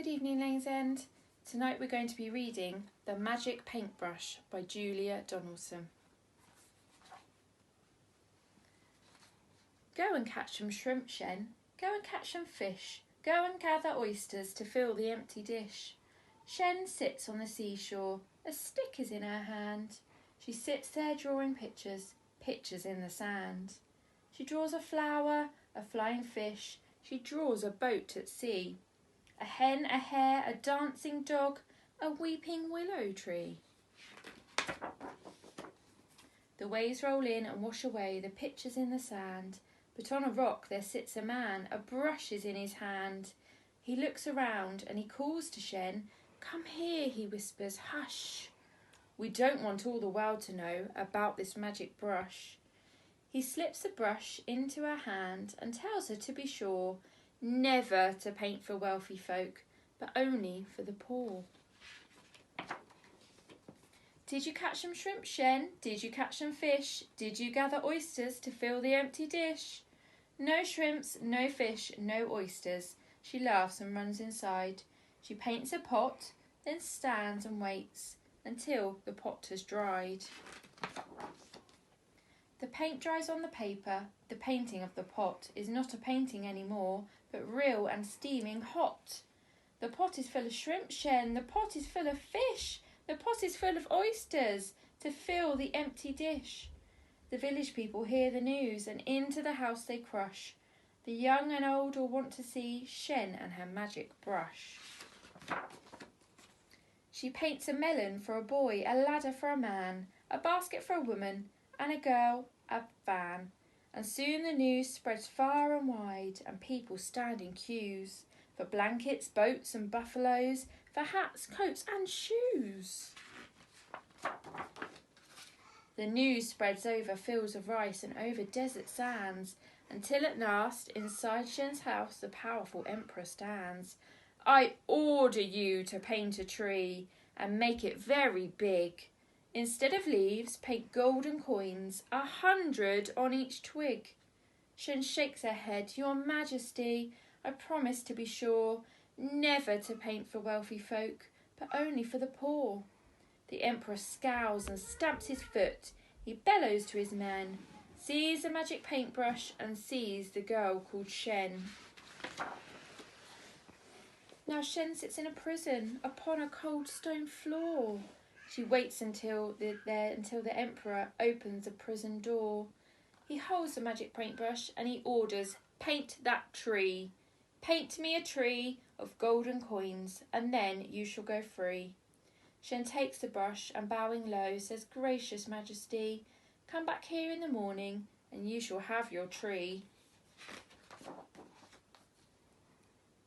Good evening, Lane's End. Tonight we're going to be reading The Magic Paintbrush by Julia Donaldson. Go and catch some shrimp, Shen. Go and catch some fish. Go and gather oysters to fill the empty dish. Shen sits on the seashore. A stick is in her hand. She sits there drawing pictures, pictures in the sand. She draws a flower, a flying fish. She draws a boat at sea. A hen, a hare, a dancing dog, a weeping willow tree. The waves roll in and wash away the pictures in the sand, but on a rock there sits a man, a brush is in his hand. He looks around and he calls to Shen. Come here, he whispers, hush. We don't want all the world to know about this magic brush. He slips the brush into her hand and tells her to be sure never to paint for wealthy folk, but only for the poor. Did you catch some shrimp, Shen? Did you catch some fish? Did you gather oysters to fill the empty dish? No shrimps, no fish, no oysters. She laughs and runs inside. She paints a pot, then stands and waits until the pot has dried. The paint dries on the paper. The painting of the pot is not a painting anymore, but real and steaming hot. The pot is full of shrimp, Shen. The pot is full of fish. The pot is full of oysters to fill the empty dish. The village people hear the news and into the house they crush. The young and old all want to see Shen and her magic brush. She paints a melon for a boy, a ladder for a man, a basket for a woman, and a girl a fan. And soon the news spreads far and wide, and people stand in queues for blankets, boats and buffaloes, for hats, coats and shoes. The news spreads over fields of rice and over desert sands, until at last inside Shen's house the powerful emperor stands. I order you to paint a tree and make it very big. Instead of leaves, paint golden coins, 100 on each twig. Shen shakes her head. Your Majesty, I promise to be sure never to paint for wealthy folk, but only for the poor. The emperor scowls and stamps his foot. He bellows to his men, sees the magic paintbrush and sees the girl called Shen. Now Shen sits in a prison upon a cold stone floor. She waits until the emperor opens the prison door. He holds the magic paintbrush and he orders, paint that tree. Paint me a tree of golden coins, and then you shall go free. Shen takes the brush and bowing low says, Gracious Majesty, come back here in the morning and you shall have your tree.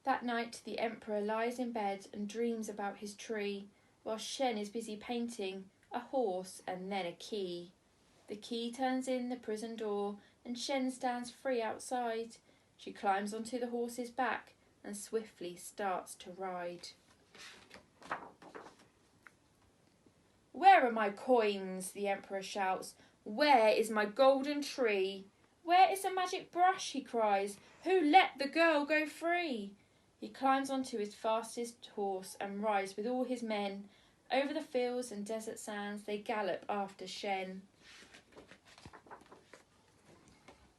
That night the emperor lies in bed and dreams about his tree, while Shen is busy painting a horse and then a key. The key turns in the prison door and Shen stands free outside. She climbs onto the horse's back and swiftly starts to ride. Where are my coins? The emperor shouts. Where is my golden tree? Where is the magic brush? He cries. Who let the girl go free? He climbs onto his fastest horse and rides with all his men. Over the fields and desert sands they gallop after Shen.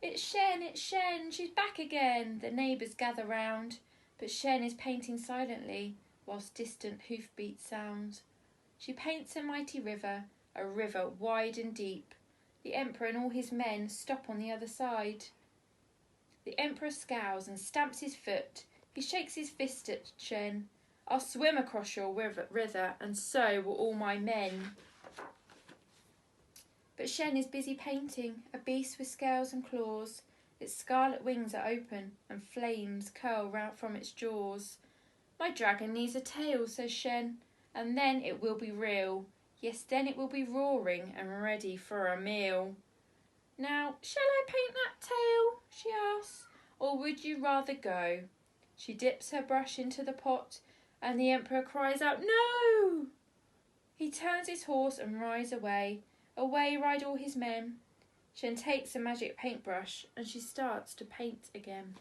It's Shen, she's back again. The neighbours gather round, but Shen is painting silently whilst distant hoofbeats sound. She paints a mighty river, a river wide and deep. The emperor and all his men stop on the other side. The emperor scowls and stamps his foot. He shakes his fist at Shen. I'll swim across your river, and so will all my men. But Shen is busy painting a beast with scales and claws. Its scarlet wings are open, and flames curl round from its jaws. My dragon needs a tail, says Shen, and then it will be real. Yes, then it will be roaring and ready for a meal. Now, shall I paint that tail? She asks, or would you rather go? She dips her brush into the pot, and the emperor cries out, No! He turns his horse and rides away. Away ride all his men. Shen takes a magic paintbrush and she starts to paint again.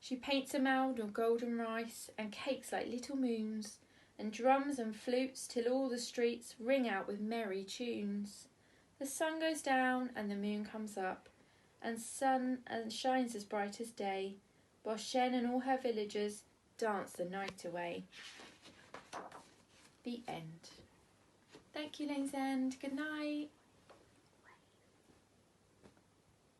She paints a mound of golden rice, and cakes like little moons, and drums and flutes till all the streets ring out with merry tunes. The sun goes down and the moon comes up, and shines as bright as day, while Shen and all her villagers dance the night away. The end. Thank you, Lane's End. Good night.